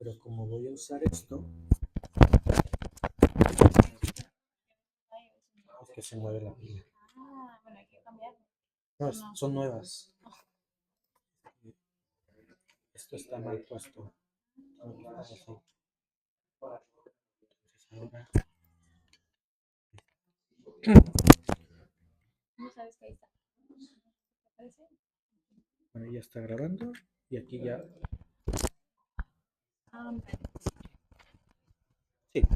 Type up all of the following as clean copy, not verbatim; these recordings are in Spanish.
Pero como voy a usar esto, es que se mueve la pila. Bueno, hay que cambiarlo. No, son nuevas. Esto está mal puesto. Así. Entonces ahora. No sabes que ahí está. ¿Te parece? Bueno, ya está grabando. Y aquí ya. Vale. Sí.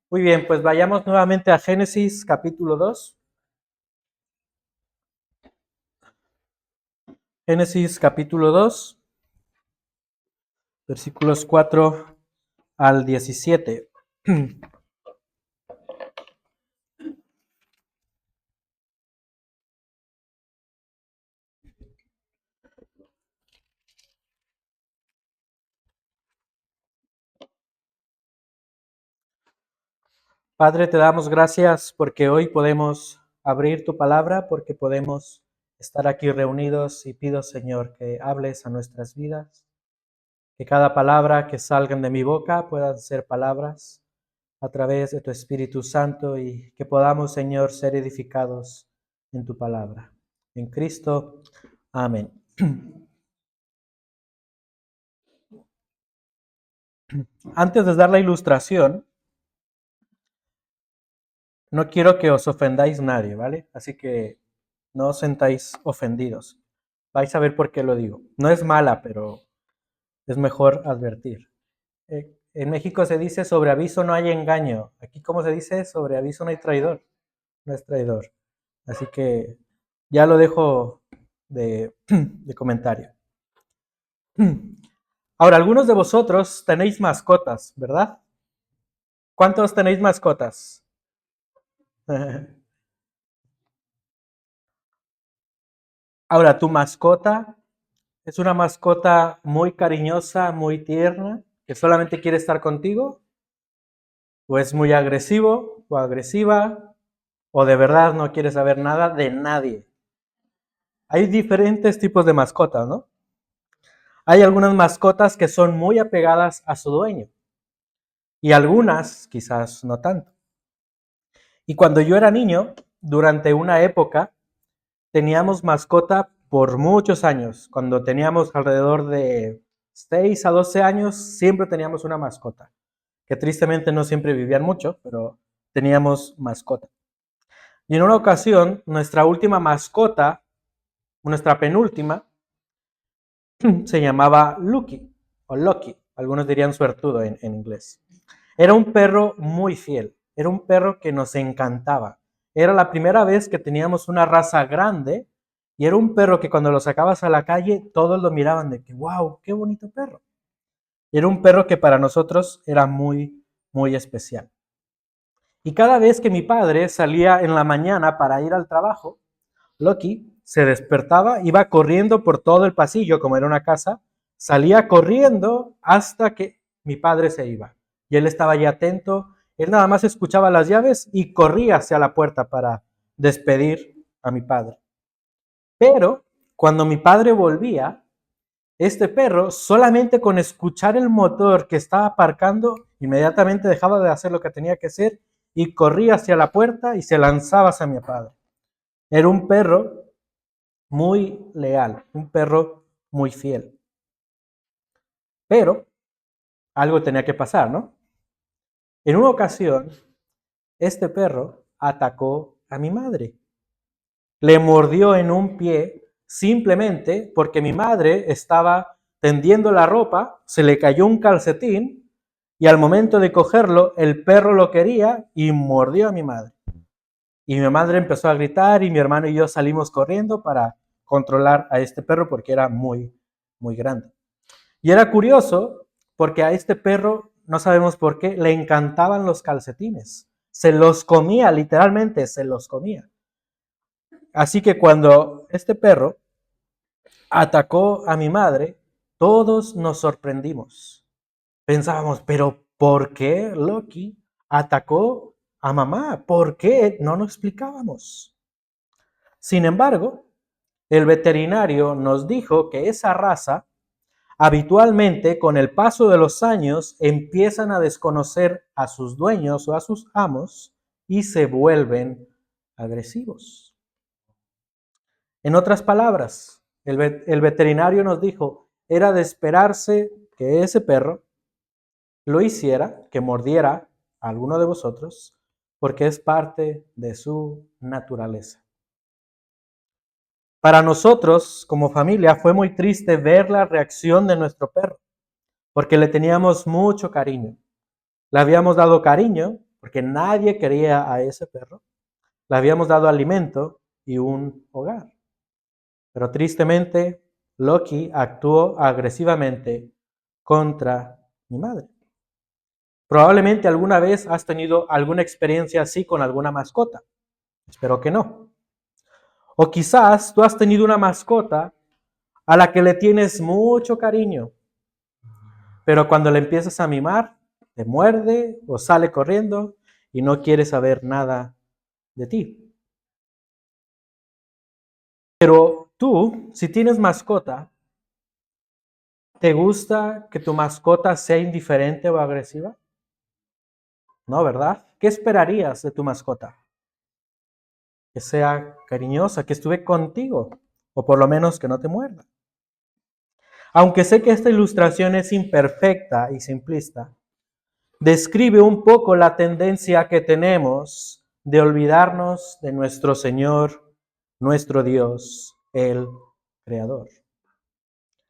Muy bien, pues vayamos nuevamente a Génesis capítulo 2. Génesis capítulo 2, versículos 4 al 17. Padre, te damos gracias porque hoy podemos abrir tu palabra, porque podemos estar aquí reunidos y pido, Señor, que hables a nuestras vidas, que cada palabra que salgan de mi boca puedan ser palabras a través de tu Espíritu Santo y que podamos, Señor, ser edificados en tu palabra. En Cristo, amén. Antes de dar la ilustración, no quiero que os ofendáis nadie, ¿vale? Así que no os sentáis ofendidos. Vais a ver por qué lo digo. No es mala, pero es mejor advertir. En México se dice sobre aviso no hay engaño. Aquí, ¿cómo se dice? Sobre aviso no hay traidor. No es traidor. Así que ya lo dejo de comentario. Ahora, algunos de vosotros tenéis mascotas, ¿verdad? ¿Cuántos tenéis mascotas? Ahora, tu mascota es una mascota muy cariñosa, muy tierna, que solamente quiere estar contigo, o es muy agresivo o agresiva, o de verdad no quiere saber nada de nadie. Hay diferentes tipos de mascotas, ¿no? Hay algunas mascotas que son muy apegadas a su dueño y algunas quizás no tanto. Y cuando yo era niño, durante una época, teníamos mascota por muchos años. Cuando teníamos alrededor de 6 a 12 años, siempre teníamos una mascota, que tristemente no siempre vivían mucho, pero teníamos mascota. Y en una ocasión, nuestra última mascota, nuestra penúltima, se llamaba Lucky, o Lucky, algunos dirían suertudo en inglés. Era un perro muy fiel, era un perro que nos encantaba. Era la primera vez que teníamos una raza grande y era un perro que cuando lo sacabas a la calle todos lo miraban de que, wow, qué bonito perro. Era un perro que para nosotros era muy, muy especial. Y cada vez que mi padre salía en la mañana para ir al trabajo, Lucky se despertaba, iba corriendo por todo el pasillo, como era una casa, salía corriendo hasta que mi padre se iba. Y él estaba ya atento, él nada más escuchaba las llaves y corría hacia la puerta para despedir a mi padre. Pero cuando mi padre volvía, este perro, solamente con escuchar el motor que estaba aparcando, inmediatamente dejaba de hacer lo que tenía que hacer y corría hacia la puerta y se lanzaba hacia mi padre. Era un perro muy leal, un perro muy fiel. Pero algo tenía que pasar, ¿no? En una ocasión, este perro atacó a mi madre. Le mordió en un pie simplemente porque mi madre estaba tendiendo la ropa, se le cayó un calcetín y al momento de cogerlo, el perro lo quería y mordió a mi madre. Y mi madre empezó a gritar y mi hermano y yo salimos corriendo para controlar a este perro porque era muy, muy grande. Y era curioso porque a este perro, no sabemos por qué, le encantaban los calcetines. Se los comía, literalmente se los comía. Así que cuando este perro atacó a mi madre, todos nos sorprendimos. Pensábamos, pero ¿por qué Loki atacó a mamá. ¿Por qué no nos explicábamos? Sin embargo, el veterinario nos dijo que esa raza habitualmente, con el paso de los años, empiezan a desconocer a sus dueños o a sus amos y se vuelven agresivos. En otras palabras, el veterinario nos dijo, era de esperarse que ese perro lo hiciera, que mordiera a alguno de vosotros, porque es parte de su naturaleza. Para nosotros, como familia, fue muy triste ver la reacción de nuestro perro, porque le teníamos mucho cariño. Le habíamos dado cariño, porque nadie quería a ese perro. Le habíamos dado alimento y un hogar. Pero tristemente, Loki actuó agresivamente contra mi madre. Probablemente alguna vez has tenido alguna experiencia así con alguna mascota. Espero que no. O quizás tú has tenido una mascota a la que le tienes mucho cariño, pero cuando le empiezas a mimar, te muerde o sale corriendo y no quiere saber nada de ti. Pero tú, si tienes mascota, ¿te gusta que tu mascota sea indiferente o agresiva? No, ¿verdad? ¿Qué esperarías de tu mascota? Que sea cariñosa, que estuve contigo, o por lo menos que no te muerda. Aunque sé que esta ilustración es imperfecta y simplista, describe un poco la tendencia que tenemos de olvidarnos de nuestro Señor, nuestro Dios, el Creador.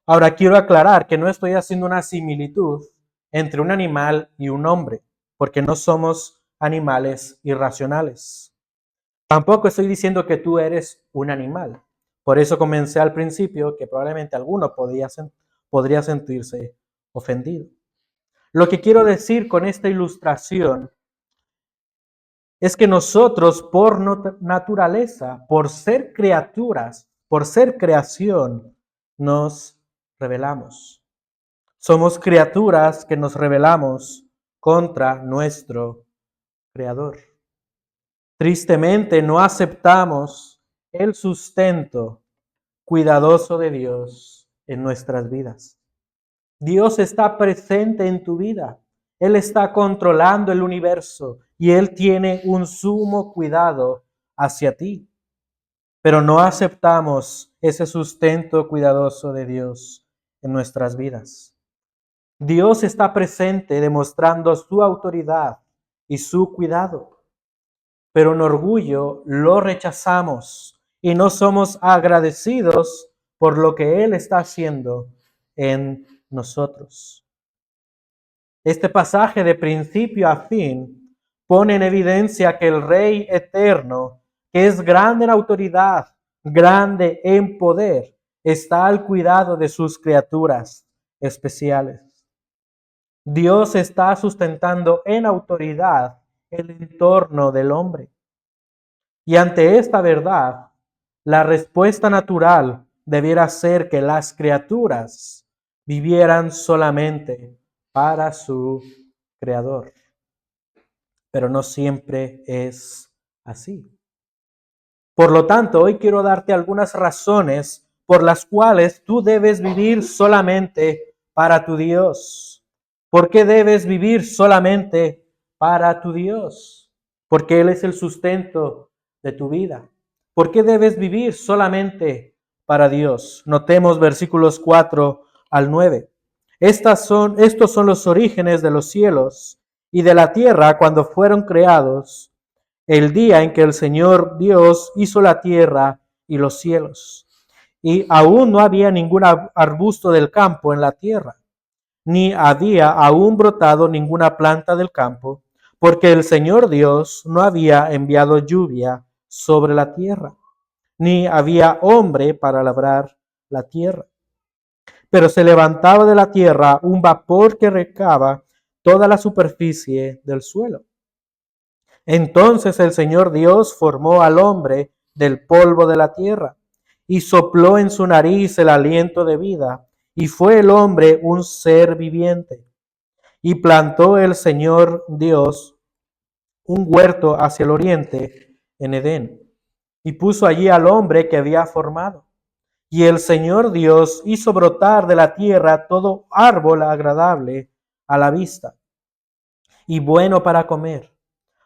Ahora quiero aclarar que no estoy haciendo una similitud entre un animal y un hombre, porque no somos animales irracionales. Tampoco estoy diciendo que tú eres un animal. Por eso comencé al principio que probablemente alguno podría sentirse ofendido. Lo que quiero decir con esta ilustración es que nosotros por naturaleza, por ser criaturas, por ser creación, nos rebelamos. Somos criaturas que nos rebelamos contra nuestro Creador. Tristemente no aceptamos el sustento cuidadoso de Dios en nuestras vidas. Dios está presente en tu vida. Él está controlando el universo y Él tiene un sumo cuidado hacia ti. Pero no aceptamos ese sustento cuidadoso de Dios en nuestras vidas. Dios está presente demostrando su autoridad y su cuidado. Pero en orgullo lo rechazamos y no somos agradecidos por lo que Él está haciendo en nosotros. Este pasaje de principio a fin pone en evidencia que el Rey eterno, que es grande en autoridad, grande en poder, está al cuidado de sus criaturas especiales. Dios está sustentando en autoridad el entorno del hombre. Y ante esta verdad, la respuesta natural debiera ser que las criaturas vivieran solamente para su Creador. Pero no siempre es así. Por lo tanto, hoy quiero darte algunas razones por las cuales tú debes vivir solamente para tu Dios. ¿Por qué debes vivir solamente para tu Dios? Porque Él es el sustento de tu vida. ¿Por qué debes vivir solamente para Dios? Notemos versículos 4 al 9. Estos son los orígenes de los cielos y de la tierra cuando fueron creados, el día en que el Señor Dios hizo la tierra y los cielos. Y aún no había ningún arbusto del campo en la tierra, ni había aún brotado ninguna planta del campo, porque el Señor Dios no había enviado lluvia sobre la tierra, ni había hombre para labrar la tierra. Pero se levantaba de la tierra un vapor que recaba toda la superficie del suelo. Entonces el Señor Dios formó al hombre del polvo de la tierra y sopló en su nariz el aliento de vida, y fue el hombre un ser viviente. Y plantó el Señor Dios un huerto hacia el oriente en Edén, y puso allí al hombre que había formado. Y el Señor Dios hizo brotar de la tierra todo árbol agradable a la vista y bueno para comer.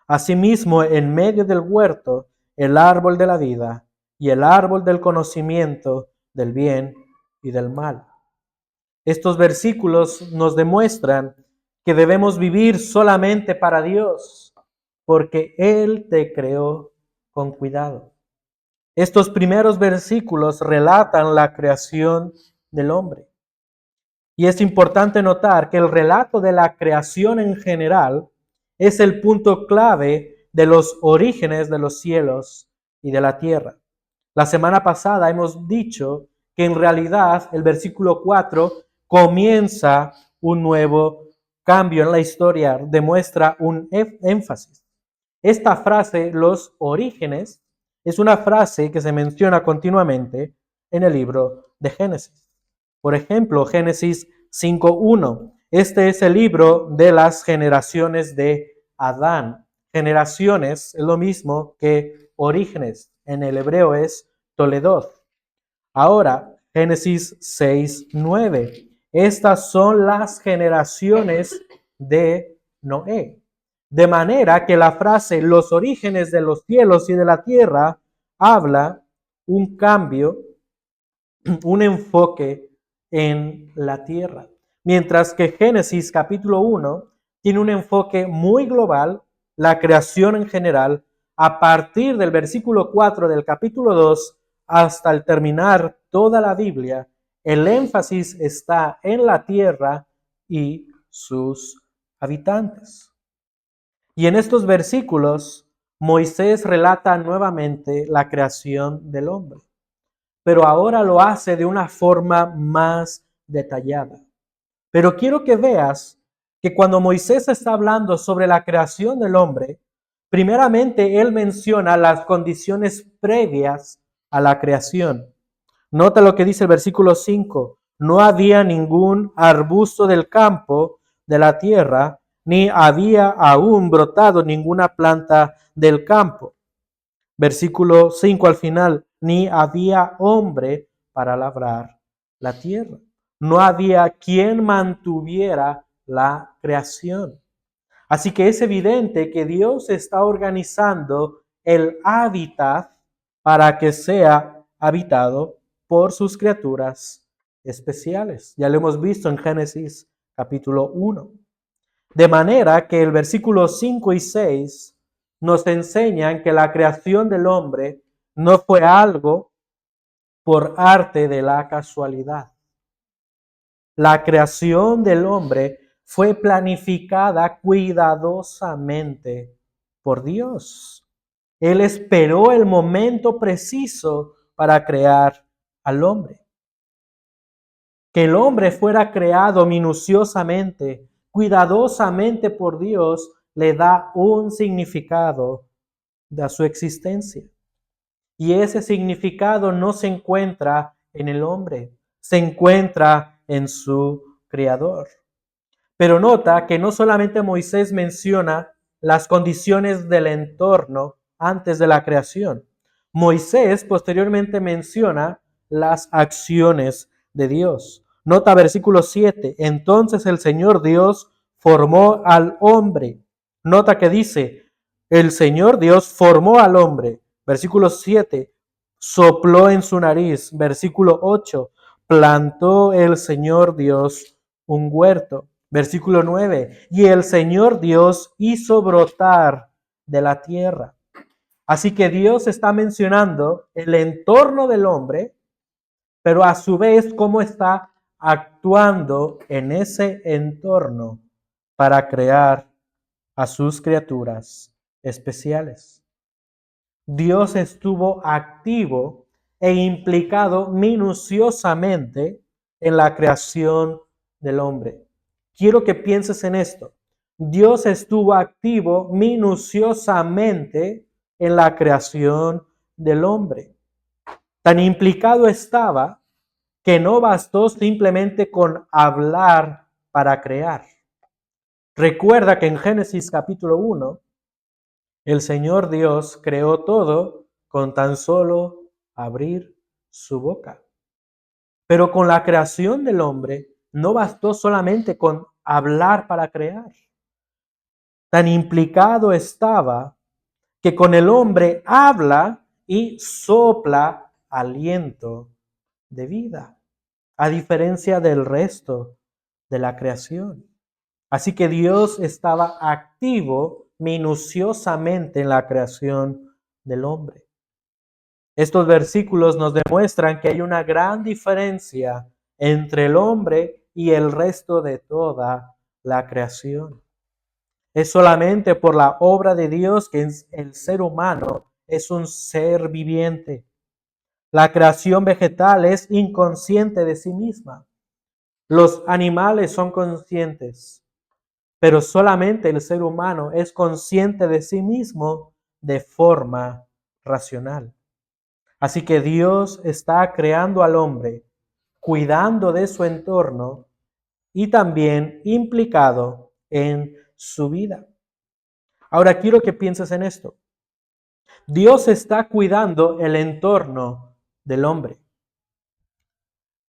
Asimismo, en medio del huerto, el árbol de la vida y el árbol del conocimiento del bien y del mal. Estos versículos nos demuestran que debemos vivir solamente para Dios, porque Él te creó con cuidado. Estos primeros versículos relatan la creación del hombre. Y es importante notar que el relato de la creación en general es el punto clave de los orígenes de los cielos y de la tierra. La semana pasada hemos dicho que en realidad el versículo 4 comienza un nuevo cambio en la historia, demuestra un énfasis. Esta frase, los orígenes, es una frase que se menciona continuamente en el libro de Génesis. Por ejemplo, Génesis 5:1. Este es el libro de las generaciones de Adán. Generaciones es lo mismo que orígenes. En el hebreo es Toledoth. Ahora, Génesis 6:9. Estas son las generaciones de Noé. De manera que la frase los orígenes de los cielos y de la tierra habla un cambio, un enfoque en la tierra. Mientras que Génesis capítulo 1 tiene un enfoque muy global, la creación en general, a partir del versículo 4 del capítulo 2 hasta el terminar toda la Biblia, el énfasis está en la tierra y sus habitantes. Y en estos versículos, Moisés relata nuevamente la creación del hombre, pero ahora lo hace de una forma más detallada. Pero quiero que veas que cuando Moisés está hablando sobre la creación del hombre, primeramente él menciona las condiciones previas a la creación. Nota lo que dice el versículo 5. No había ningún arbusto del campo de la tierra, ni había aún brotado ninguna planta del campo. Versículo 5 al final, ni había hombre para labrar la tierra. No había quien mantuviera la creación. Así que es evidente que Dios está organizando el hábitat para que sea habitado por sus criaturas especiales. Ya lo hemos visto en Génesis capítulo 1. De manera que el versículo 5 y 6 nos enseñan que la creación del hombre no fue algo por arte de la casualidad. La creación del hombre fue planificada cuidadosamente por Dios. Él esperó el momento preciso para crear al hombre. Que el hombre fuera creado minuciosamente, cuidadosamente por Dios, le da un significado a su existencia. Y ese significado no se encuentra en el hombre, se encuentra en su Creador. Pero nota que no solamente Moisés menciona las condiciones del entorno antes de la creación. Moisés posteriormente menciona las acciones de Dios. Nota versículo 7. Entonces el Señor Dios formó al hombre. Nota que dice, el Señor Dios formó al hombre. Versículo 7. Sopló en su nariz. Versículo 8. Plantó el Señor Dios un huerto. Versículo 9. Y el Señor Dios hizo brotar de la tierra. Así que Dios está mencionando el entorno del hombre, pero a su vez cómo está actuando en ese entorno para crear a sus criaturas especiales. Dios estuvo activo e implicado minuciosamente en la creación del hombre. Quiero que pienses en esto. Dios estuvo activo minuciosamente en la creación del hombre. Tan implicado estaba que no bastó simplemente con hablar para crear. Recuerda que en Génesis capítulo 1 El Señor Dios creó todo con tan solo abrir su boca. Pero con la creación del hombre no bastó solamente con hablar para crear. Tan implicado estaba que con el hombre habla y sopla aliento de vida, a diferencia del resto de la creación. Así que Dios estaba activo minuciosamente en la creación del hombre. Estos versículos nos demuestran que hay una gran diferencia entre el hombre y el resto de toda la creación. Es solamente por la obra de Dios que el ser humano es un ser viviente. La creación vegetal es inconsciente de sí misma. Los animales son conscientes, pero solamente el ser humano es consciente de sí mismo de forma racional. Así que Dios está creando al hombre, cuidando de su entorno y también implicado en su vida. Ahora quiero que pienses en esto. Dios está cuidando el entorno del hombre.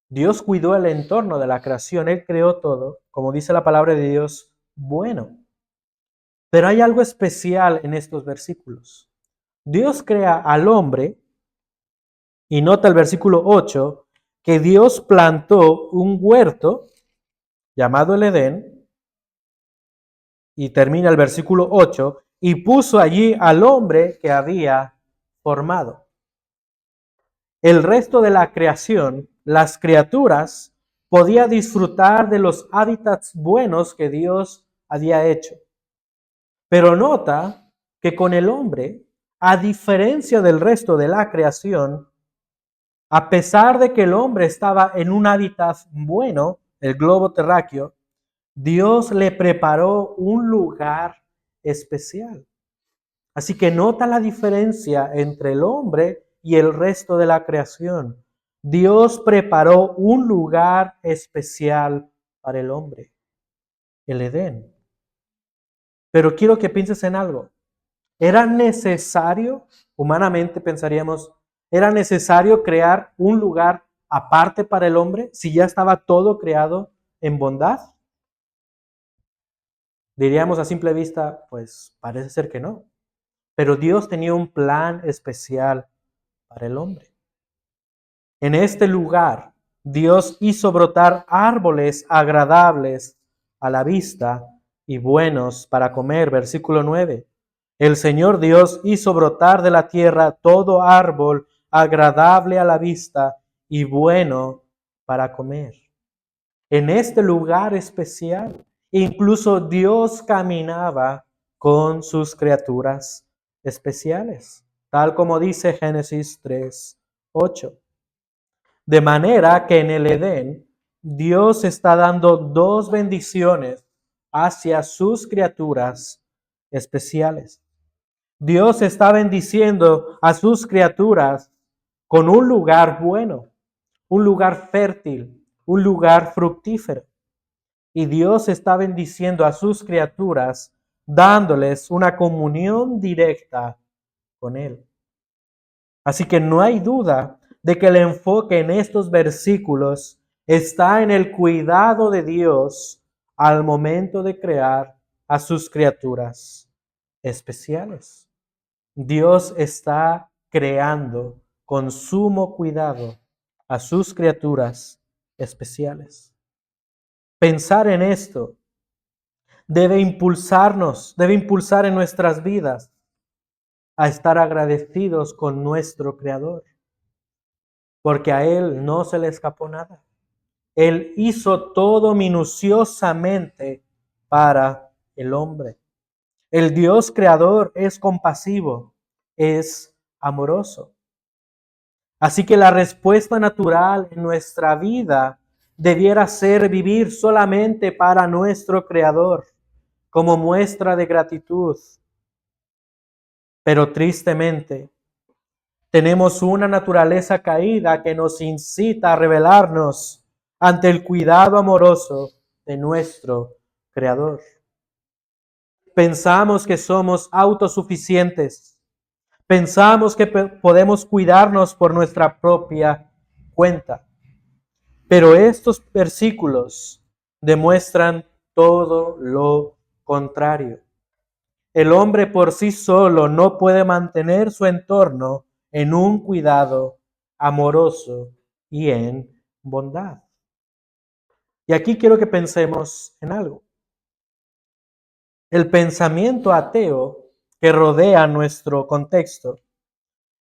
Dios cuidó el entorno de la creación. Él creó todo, como dice la palabra de Dios, bueno. Pero hay algo especial en estos versículos. Dios crea al hombre, y nota el versículo 8, que Dios plantó un huerto llamado el Edén, y termina el versículo 8, y puso allí al hombre que había formado. El resto de la creación, las criaturas, podía disfrutar de los hábitats buenos que Dios había hecho. Pero nota que con el hombre, a diferencia del resto de la creación, a pesar de que el hombre estaba en un hábitat bueno, el globo terráqueo, Dios le preparó un lugar especial. Así que nota la diferencia entre el hombre y el resto de la creación. Dios preparó un lugar especial para el hombre, el Edén. Pero quiero que pienses en algo. ¿Era necesario, humanamente pensaríamos, era necesario crear un lugar aparte para el hombre si ya estaba todo creado en bondad? Diríamos a simple vista, pues parece ser que no. Pero Dios tenía un plan especial para el hombre. En este lugar, Dios hizo brotar árboles agradables a la vista y buenos para comer. Versículo 9. El Señor Dios hizo brotar de la tierra todo árbol agradable a la vista y bueno para comer. En este lugar especial, incluso Dios caminaba con sus criaturas especiales, tal como dice Génesis 3:8. De manera que en el Edén, Dios está dando dos bendiciones hacia sus criaturas especiales. Dios está bendiciendo a sus criaturas con un lugar bueno, un lugar fértil, un lugar fructífero. Y Dios está bendiciendo a sus criaturas dándoles una comunión directa con Él. Así que no hay duda de que el enfoque en estos versículos está en el cuidado de Dios al momento de crear a sus criaturas especiales. Dios está creando con sumo cuidado a sus criaturas especiales. Pensar en esto debe impulsar en nuestras vidas a estar agradecidos con nuestro Creador, porque a Él no se le escapó nada. Él hizo todo minuciosamente para el hombre. El Dios creador es compasivo, es amoroso. Así que la respuesta natural en nuestra vida debiera ser vivir solamente para nuestro Creador, como muestra de gratitud. Pero tristemente, tenemos una naturaleza caída que nos incita a rebelarnos ante el cuidado amoroso de nuestro Creador. pensamos que somos autosuficientes. Pensamos que podemos cuidarnos por nuestra propia cuenta. Pero estos versículos demuestran todo lo contrario. El hombre por sí solo no puede mantener su entorno en un cuidado amoroso y en bondad. Y aquí quiero que pensemos en algo. El pensamiento ateo que rodea nuestro contexto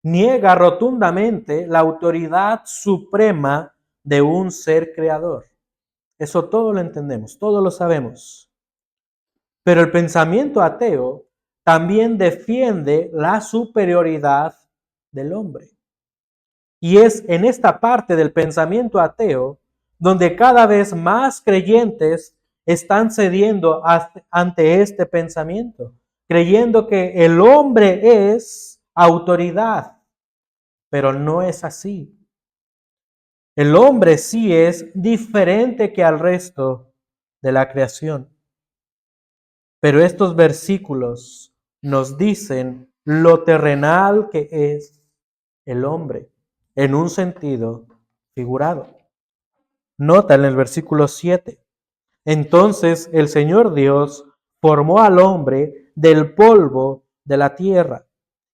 niega rotundamente la autoridad suprema de un ser creador. Eso todo lo entendemos, todo lo sabemos. Pero el pensamiento ateo también defiende la superioridad del hombre. Y es en esta parte del pensamiento ateo donde cada vez más creyentes están cediendo ante este pensamiento, creyendo que el hombre es autoridad, pero no es así. El hombre sí es diferente que al resto de la creación. Pero estos versículos nos dicen lo terrenal que es el hombre, en un sentido figurado. Nota en el versículo 7. Entonces el Señor Dios formó al hombre del polvo de la tierra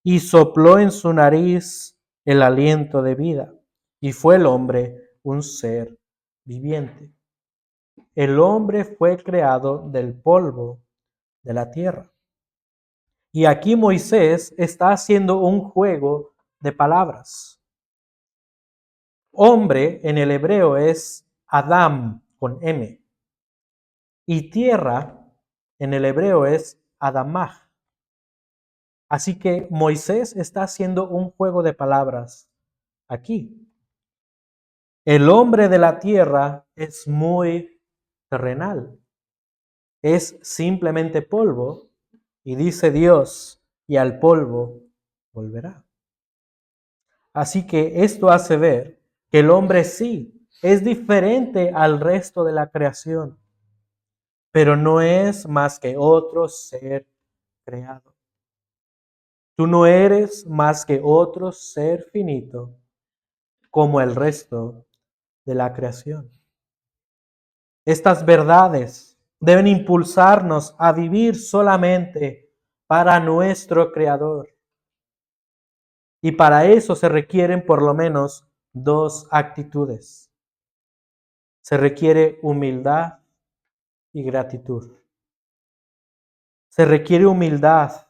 y sopló en su nariz el aliento de vida. Y fue el hombre un ser viviente. El hombre fue creado del polvo de la tierra. Y aquí Moisés está haciendo un juego de palabras. Hombre en el hebreo es Adam con M. Y tierra en el hebreo es Adamah. Así que Moisés está haciendo un juego de palabras aquí. El hombre de la tierra es muy terrenal. Es simplemente polvo. Y dice Dios, y al polvo volverá. Así que esto hace ver que el hombre sí es diferente al resto de la creación, pero no es más que otro ser creado. Tú no eres más que otro ser finito como el resto de la creación. Estas verdades deben impulsarnos a vivir solamente para nuestro Creador. Y para eso se requieren por lo menos dos actitudes. Se requiere humildad y gratitud. Se requiere humildad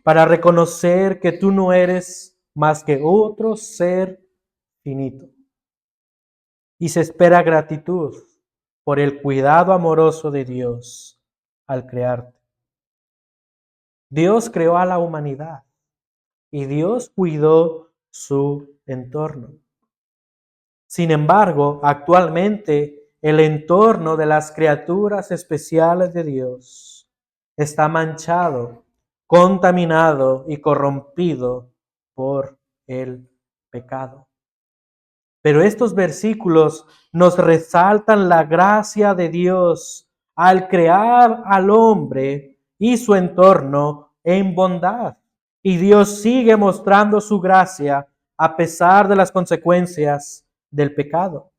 para reconocer que tú no eres más que otro ser finito. Y se espera gratitud por el cuidado amoroso de Dios al crearte. Dios creó a la humanidad y Dios cuidó su entorno. Sin embargo, actualmente el entorno de las criaturas especiales de Dios está manchado, contaminado y corrompido por el pecado. Pero estos versículos nos resaltan la gracia de Dios al crear al hombre y su entorno en bondad. Y Dios sigue mostrando su gracia a pesar de las consecuencias del pecado.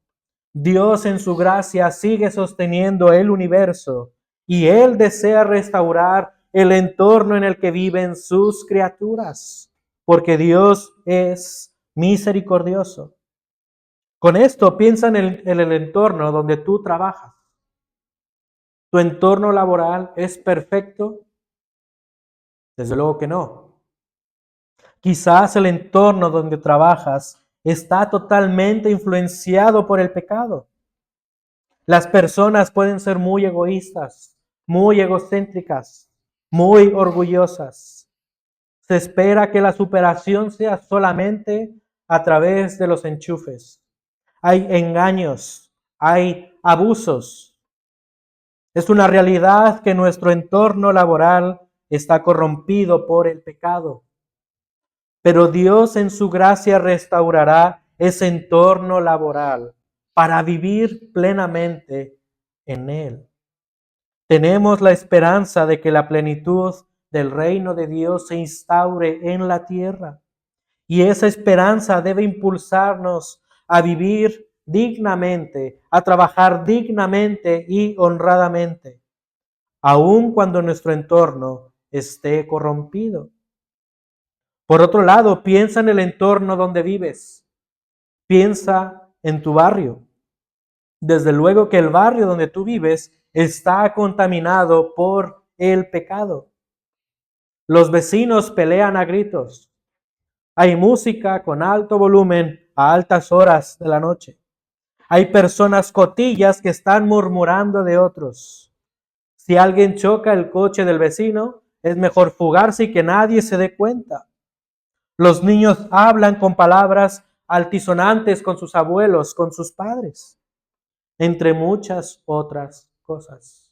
Dios en su gracia sigue sosteniendo el universo y Él desea restaurar el entorno en el que viven sus criaturas, porque Dios es misericordioso. Con esto piensa en el entorno donde tú trabajas. ¿Tu entorno laboral es perfecto? Desde luego que no. Quizás el entorno donde trabajas está totalmente influenciado por el pecado. Las personas pueden ser muy egoístas, muy egocéntricas, muy orgullosas. Se espera que la superación sea solamente a través de los enchufes. Hay engaños, hay abusos. Es una realidad que nuestro entorno laboral está corrompido por el pecado. Pero Dios en su gracia restaurará ese entorno laboral para vivir plenamente en él. Tenemos la esperanza de que la plenitud del reino de Dios se instaure en la tierra. Y esa esperanza debe impulsarnos a vivir dignamente, a trabajar dignamente y honradamente, aun cuando nuestro entorno esté corrompido. Por otro lado, piensa en el entorno donde vives. Piensa en tu barrio. Desde luego que el barrio donde tú vives está contaminado por el pecado. Los vecinos pelean a gritos. Hay música con alto volumen a altas horas de la noche. Hay personas cotillas que están murmurando de otros. Si alguien choca el coche del vecino, es mejor fugarse y que nadie se dé cuenta. Los niños hablan con palabras altisonantes con sus abuelos, con sus padres, entre muchas otras cosas.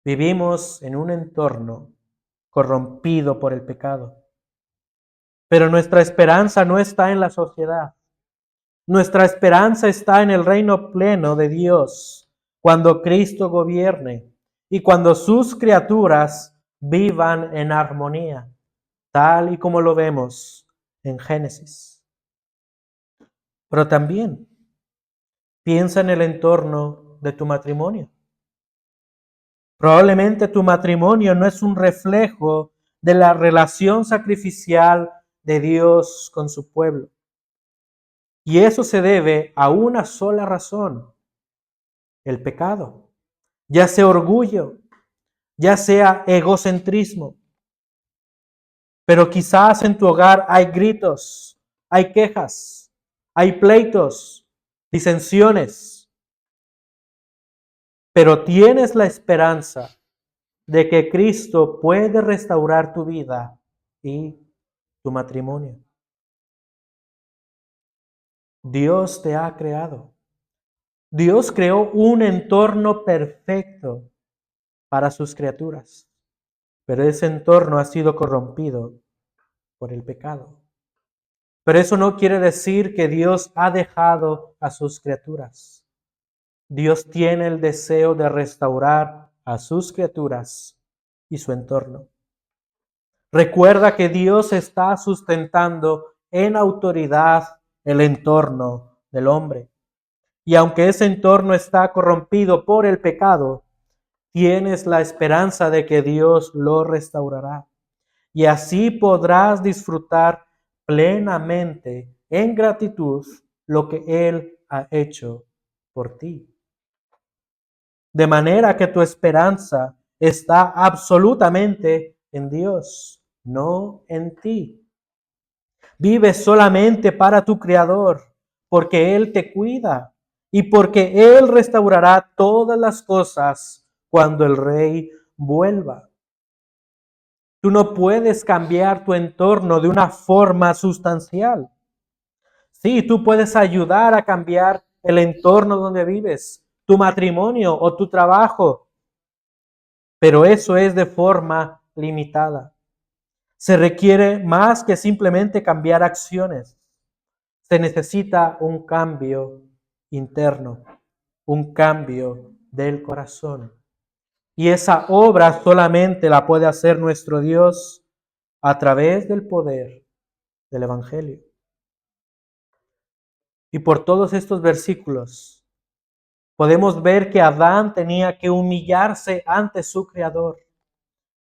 Vivimos en un entorno corrompido por el pecado. Pero nuestra esperanza no está en la sociedad. Nuestra esperanza está en el reino pleno de Dios, cuando Cristo gobierne y cuando sus criaturas vivan en armonía, tal y como lo vemos en Génesis. Pero también piensa en el entorno de tu matrimonio. Probablemente tu matrimonio no es un reflejo de la relación sacrificial de Dios con su pueblo. Y eso se debe a una sola razón: el pecado. Ya sea orgullo, ya sea egocentrismo. Pero quizás en tu hogar hay gritos, hay quejas, hay pleitos, disensiones. Pero tienes la esperanza de que Cristo puede restaurar tu vida y tu matrimonio. Dios te ha creado. Dios creó un entorno perfecto para sus criaturas, pero ese entorno ha sido corrompido por el pecado. Pero eso no quiere decir que Dios ha dejado a sus criaturas. Dios tiene el deseo de restaurar a sus criaturas y su entorno. Recuerda que Dios está sustentando en autoridad el entorno del hombre. Y aunque ese entorno está corrompido por el pecado, tienes la esperanza de que Dios lo restaurará. Y así podrás disfrutar plenamente, en gratitud, lo que Él ha hecho por ti. De manera que tu esperanza está absolutamente en Dios, no en ti. Vive solamente para tu Creador, porque Él te cuida y porque Él restaurará todas las cosas cuando el Rey vuelva. Tú no puedes cambiar tu entorno de una forma sustancial. Sí, tú puedes ayudar a cambiar el entorno donde vives, tu matrimonio o tu trabajo, pero eso es de forma limitada. Se requiere más que simplemente cambiar acciones. Se necesita un cambio interno, un cambio del corazón. Y esa obra solamente la puede hacer nuestro Dios a través del poder del Evangelio. Y por todos estos versículos podemos ver que Adán tenía que humillarse ante su Creador.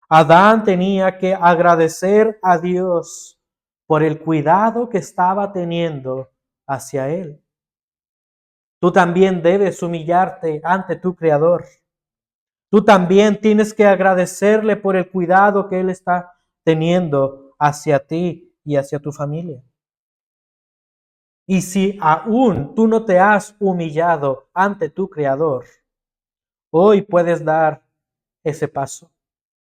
Adán tenía que agradecer a Dios por el cuidado que estaba teniendo hacia él. Tú también debes humillarte ante tu Creador. Tú también tienes que agradecerle por el cuidado que Él está teniendo hacia ti y hacia tu familia. Y si aún tú no te has humillado ante tu Creador, hoy puedes dar ese paso.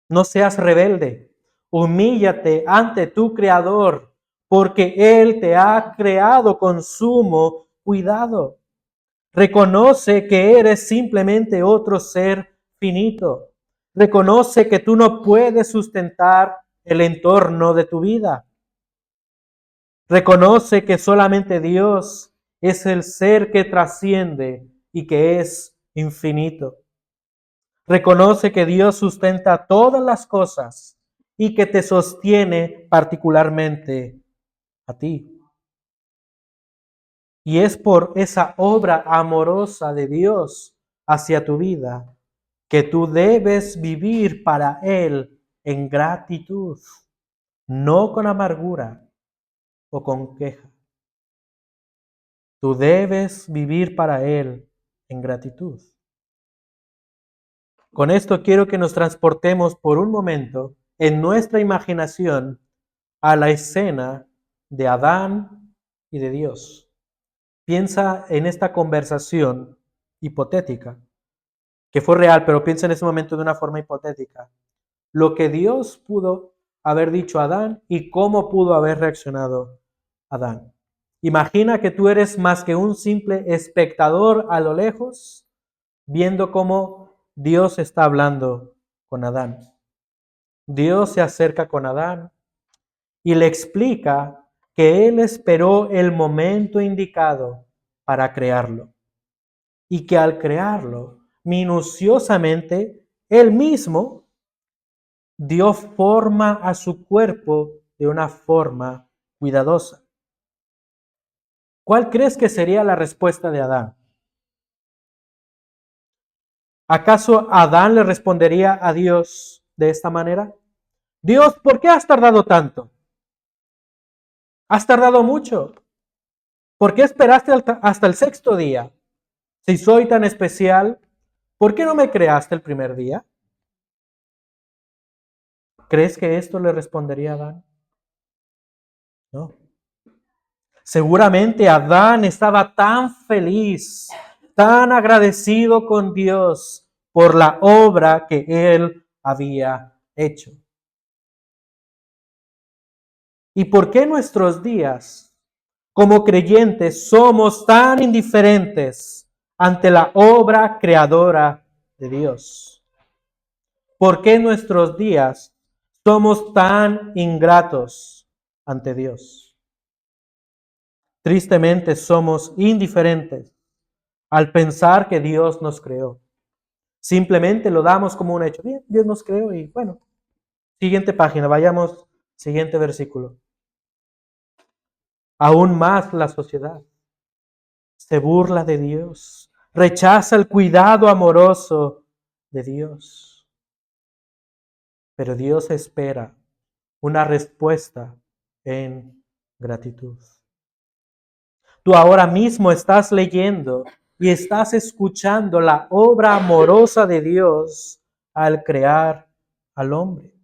No seas rebelde. Humíllate ante tu Creador, porque Él te ha creado con sumo cuidado. Reconoce que eres simplemente otro ser finito. Reconoce que tú no puedes sustentar el entorno de tu vida. Reconoce que solamente Dios es el ser que trasciende y que es infinito. Reconoce que Dios sustenta todas las cosas y que te sostiene particularmente a ti. Y es por esa obra amorosa de Dios hacia tu vida que tú debes vivir para Él en gratitud, no con amargura o con queja. Tú debes vivir para Él en gratitud. Con esto quiero que nos transportemos por un momento en nuestra imaginación a la escena de Adán y de Dios. Piensa en esta conversación hipotética, que fue real, pero piensa en ese momento de una forma hipotética. Lo que Dios pudo haber dicho a Adán y cómo pudo haber reaccionado Adán. Imagina que tú eres más que un simple espectador a lo lejos, viendo cómo Dios está hablando con Adán. Dios se acerca con Adán y le explica que Él esperó el momento indicado para crearlo y que al crearlo minuciosamente, Él mismo dio forma a su cuerpo de una forma cuidadosa. ¿Cuál crees que sería la respuesta de Adán? ¿Acaso Adán le respondería a Dios de esta manera? Dios, ¿por qué has tardado tanto? Has tardado mucho. ¿Por qué esperaste hasta el sexto día? Si soy tan especial, ¿por qué no me creaste el primer día? ¿Crees que esto le respondería a Adán? No. Seguramente Adán estaba tan feliz, tan agradecido con Dios por la obra que él había hecho. ¿Y por qué nuestros días, como creyentes, somos tan indiferentes ante la obra creadora de Dios? ¿Por qué nuestros días somos tan ingratos ante Dios? Tristemente somos indiferentes al pensar que Dios nos creó. Simplemente lo damos como un hecho. Bien, Dios nos creó y bueno. Siguiente página, vayamos, siguiente versículo. Aún más la sociedad se burla de Dios, rechaza el cuidado amoroso de Dios. Pero Dios espera una respuesta en gratitud. Tú ahora mismo estás leyendo y estás escuchando la obra amorosa de Dios al crear al hombre.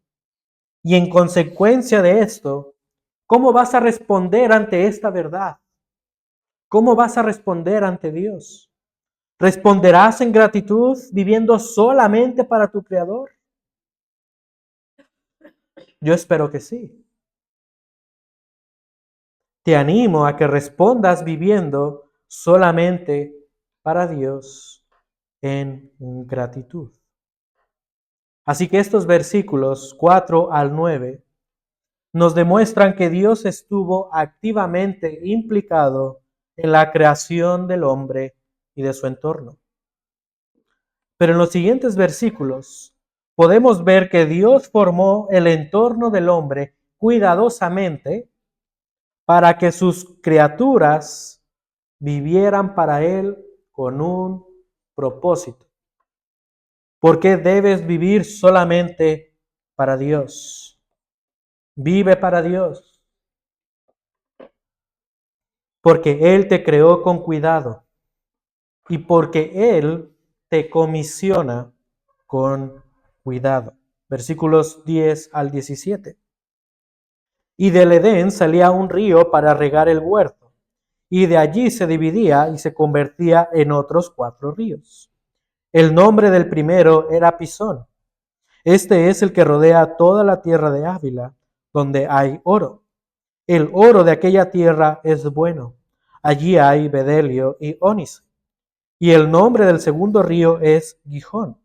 Y en consecuencia de esto, ¿cómo vas a responder ante esta verdad? ¿Cómo vas a responder ante Dios? ¿Responderás en gratitud viviendo solamente para tu Creador? Yo espero que sí. Te animo a que respondas viviendo solamente para Dios en gratitud. Así que estos versículos 4 al 9 nos demuestran que Dios estuvo activamente implicado en la creación del hombre y de su entorno. Pero en los siguientes versículos podemos ver que Dios formó el entorno del hombre cuidadosamente para que sus criaturas vivieran para Él con un propósito. ¿Por qué debes vivir solamente para Dios? Vive para Dios. Porque Él te creó con cuidado y porque Él te comisiona con cuidado. Versículos 10 al 17. Y del Edén salía un río para regar el huerto, y de allí se dividía y se convertía en otros 4 ríos. El nombre del primero era Pisón. Este es el que rodea toda la tierra de Ávila, donde hay oro. El oro de aquella tierra es bueno. Allí hay bedelio y ónice. Y el nombre del segundo río es Gijón.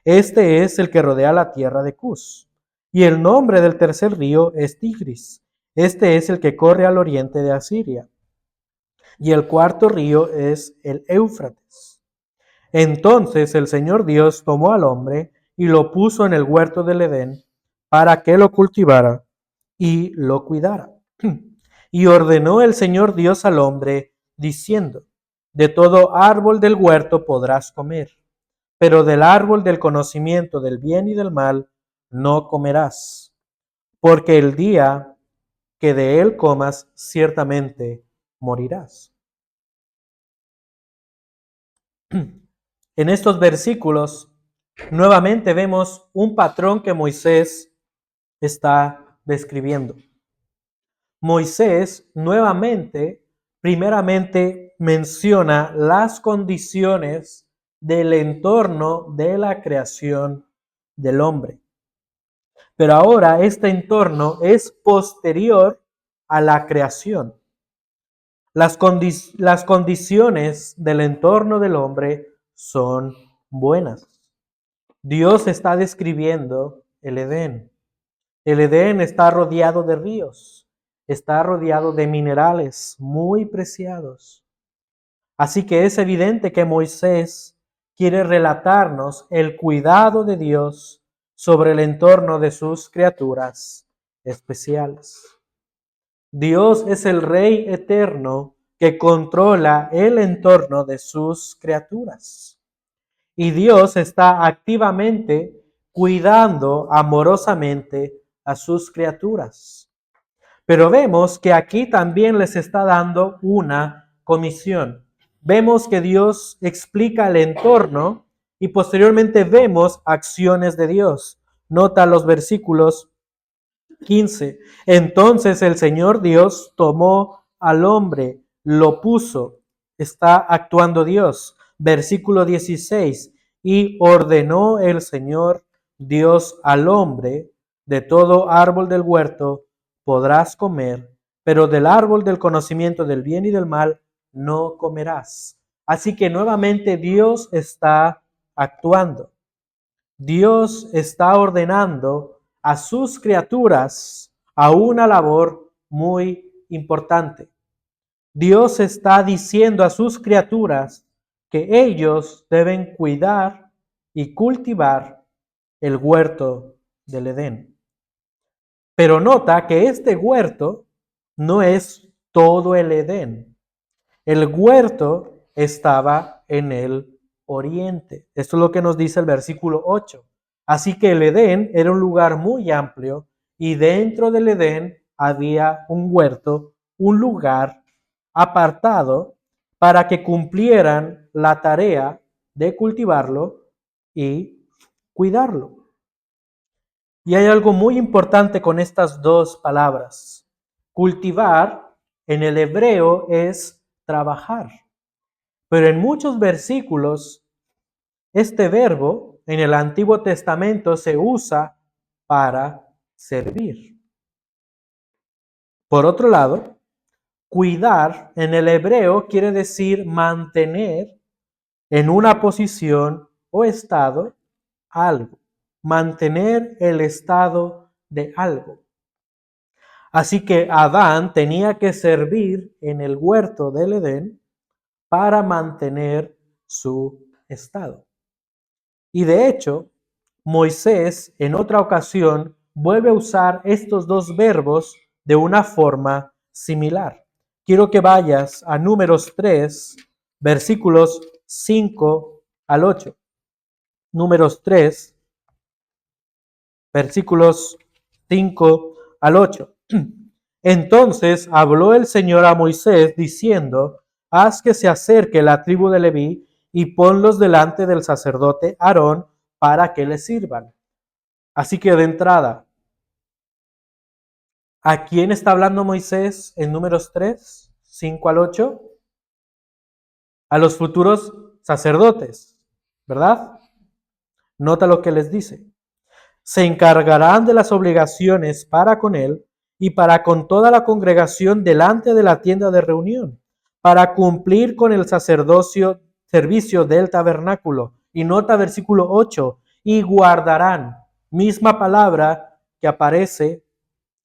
Este es el que rodea la tierra de Cus. Y el nombre del tercer río es Tigris. Este es el que corre al oriente de Asiria. Y el cuarto río es el Éufrates. Entonces el Señor Dios tomó al hombre y lo puso en el huerto del Edén para que lo cultivara y lo cuidara. Y ordenó el Señor Dios al hombre, diciendo, de todo árbol del huerto podrás comer, pero del árbol del conocimiento del bien y del mal no comerás, porque el día que de él comas, ciertamente morirás. En estos versículos, nuevamente vemos un patrón que Moisés está describiendo. Moisés nuevamente, primeramente, menciona las condiciones del entorno de la creación del hombre. Pero ahora este entorno es posterior a la creación. Las condiciones del entorno del hombre son buenas. Dios está describiendo el Edén. El Edén está rodeado de ríos, está rodeado de minerales muy preciados. Así que es evidente que Moisés quiere relatarnos el cuidado de Dios sobre el entorno de sus criaturas especiales. Dios es el Rey eterno que controla el entorno de sus criaturas. Y Dios está activamente cuidando amorosamente a sus criaturas. Pero vemos que aquí también les está dando una comisión. Vemos que Dios explica el entorno y posteriormente vemos acciones de Dios. Nota los versículos 15. Entonces el Señor Dios tomó al hombre, lo puso, está actuando Dios. Versículo 16. Y ordenó el Señor Dios al hombre, de todo árbol del huerto podrás comer, pero del árbol del conocimiento del bien y del mal no comerás. Así que nuevamente Dios está actuando. Dios está ordenando a sus criaturas a una labor muy importante. Dios está diciendo a sus criaturas que ellos deben cuidar y cultivar el huerto del Edén. Pero nota que este huerto no es todo el Edén. El huerto estaba en el oriente. Esto es lo que nos dice el versículo 8. Así que el Edén era un lugar muy amplio y dentro del Edén había un huerto, un lugar apartado para que cumplieran la tarea de cultivarlo y cuidarlo. Y hay algo muy importante con estas dos palabras. Cultivar en el hebreo es trabajar. Pero en muchos versículos, este verbo en el Antiguo Testamento se usa para servir. Por otro lado, cuidar en el hebreo quiere decir mantener en una posición o estado algo. Mantener el estado de algo. Así que Adán tenía que servir en el huerto del Edén para mantener su estado. Y de hecho, Moisés en otra ocasión vuelve a usar estos dos verbos de una forma similar. Quiero que vayas a Números 3, versículos 5 al 8. Números 3, versículos 5 al 8. Entonces habló el Señor a Moisés diciendo, haz que se acerque la tribu de Leví y ponlos delante del sacerdote Aarón para que le sirvan. Así que de entrada, ¿a quién está hablando Moisés en Números 3, 5 al 8? A los futuros sacerdotes, ¿verdad? Nota lo que les dice. Se encargarán de las obligaciones para con él y para con toda la congregación delante de la tienda de reunión, para cumplir con el servicio del tabernáculo. Y nota versículo 8, y guardarán, misma palabra que aparece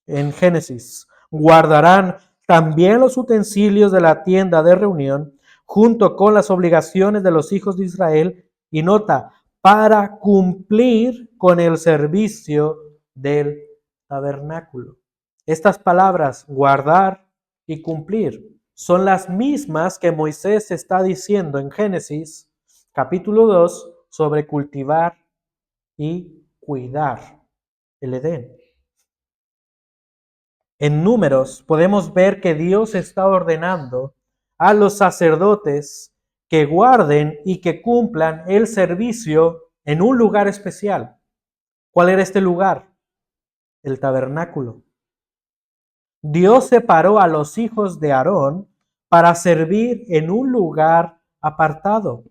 en Génesis, guardarán también los utensilios de la tienda de reunión, junto con las obligaciones de los hijos de Israel, y nota, para cumplir con el servicio del tabernáculo. Estas palabras, guardar y cumplir, son las mismas que Moisés está diciendo en Génesis capítulo 2 sobre cultivar y cuidar el Edén. En Números podemos ver que Dios está ordenando a los sacerdotes que guarden y que cumplan el servicio en un lugar especial. ¿Cuál era este lugar? El tabernáculo. Dios separó a los hijos de Aarón para servir en un lugar apartado.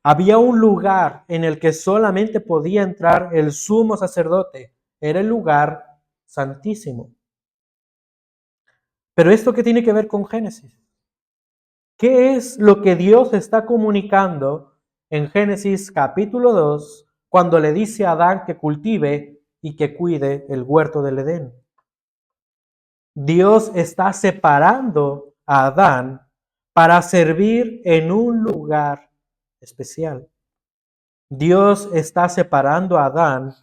Había un lugar en el que solamente podía entrar el sumo sacerdote. Era el lugar santísimo. Pero ¿esto qué tiene que ver con Génesis? ¿Qué es lo que Dios está comunicando en Génesis capítulo 2 cuando le dice a Adán que cultive y que cuide el huerto del Edén? Dios está separando a Adán para servir en un lugar especial. Dios está separando a Adán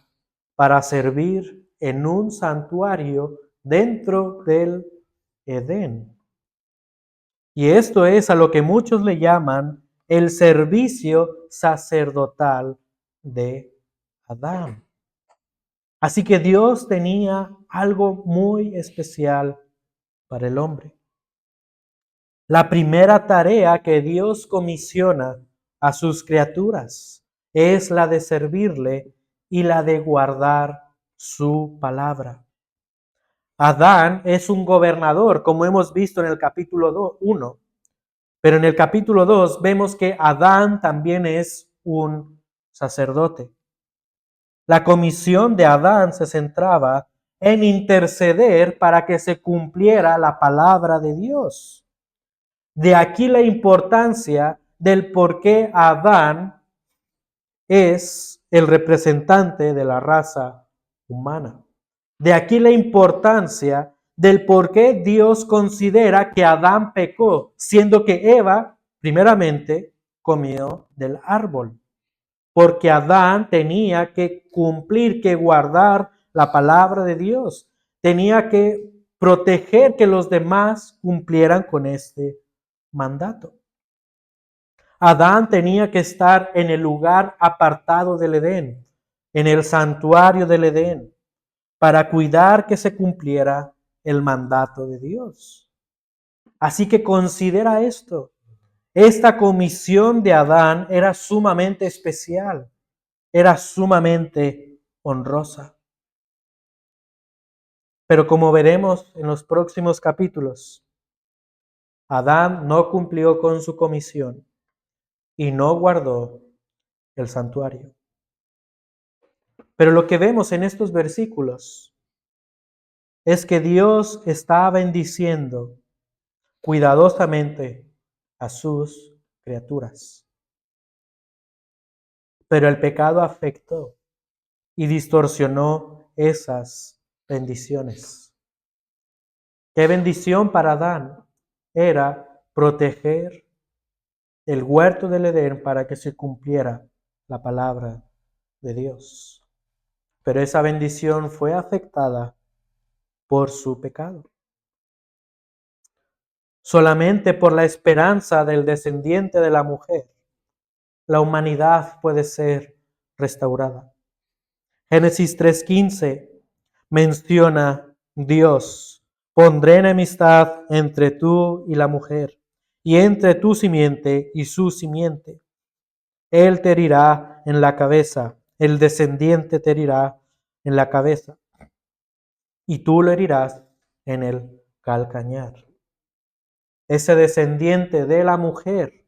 para servir en un santuario dentro del Edén. Y esto es a lo que muchos le llaman el servicio sacerdotal de Adán. Así que Dios tenía algo muy especial para el hombre. La primera tarea que Dios comisiona a sus criaturas es la de servirle y la de guardar su palabra. Adán es un gobernador, como hemos visto en el capítulo 1. Pero en el capítulo 2 vemos que Adán también es un sacerdote. La comisión de Adán se centraba en interceder para que se cumpliera la palabra de Dios. De aquí la importancia del por qué Adán es el representante de la raza humana. De aquí la importancia del por qué Dios considera que Adán pecó, siendo que Eva, primeramente, comió del árbol. Porque Adán tenía que cumplir, que guardar la palabra de Dios. Tenía que proteger que los demás cumplieran con este mandato. Adán tenía que estar en el lugar apartado del Edén, en el santuario del Edén, para cuidar que se cumpliera el mandato de Dios. Así que considera esto. Esta comisión de Adán era sumamente especial, era sumamente honrosa. Pero como veremos en los próximos capítulos, Adán no cumplió con su comisión y no guardó el santuario. Pero lo que vemos en estos versículos es que Dios está bendiciendo cuidadosamente a sus criaturas. Pero el pecado afectó y distorsionó esas bendiciones. ¿Qué bendición para Adán? Era proteger el huerto del Edén para que se cumpliera la palabra de Dios. Pero esa bendición fue afectada por su pecado. Solamente por la esperanza del descendiente de la mujer, la humanidad puede ser restaurada. Génesis 3:15 menciona Dios: pondré enemistad entre tú y la mujer, y entre tu simiente y su simiente. Él te herirá en la cabeza, el descendiente te herirá en la cabeza, y tú lo herirás en el calcañar. Ese descendiente de la mujer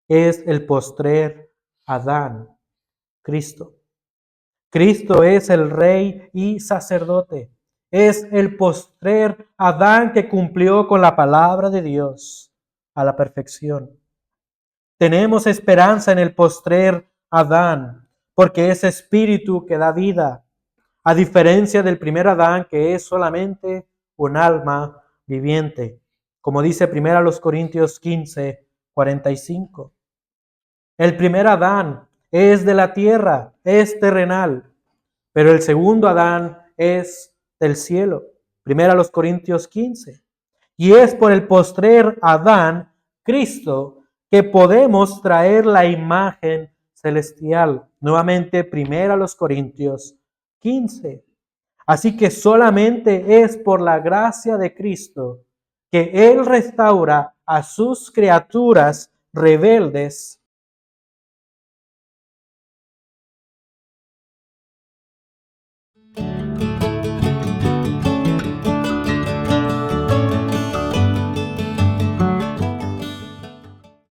es el postrer Adán, Cristo. Cristo es el rey y sacerdote. Es el postrer Adán que cumplió con la palabra de Dios a la perfección. Tenemos esperanza en el postrer Adán, porque es espíritu que da vida, a diferencia del primer Adán, que es solamente un alma viviente. Como dice 1 Corintios 15, 45. El primer Adán es de la tierra, es terrenal, pero el segundo Adán es del cielo. 1 Corintios 15. Y es por el postrer Adán, Cristo, que podemos traer la imagen celestial. Nuevamente, 1 Corintios 15. Así que solamente es por la gracia de Cristo que Él restaura a sus criaturas rebeldes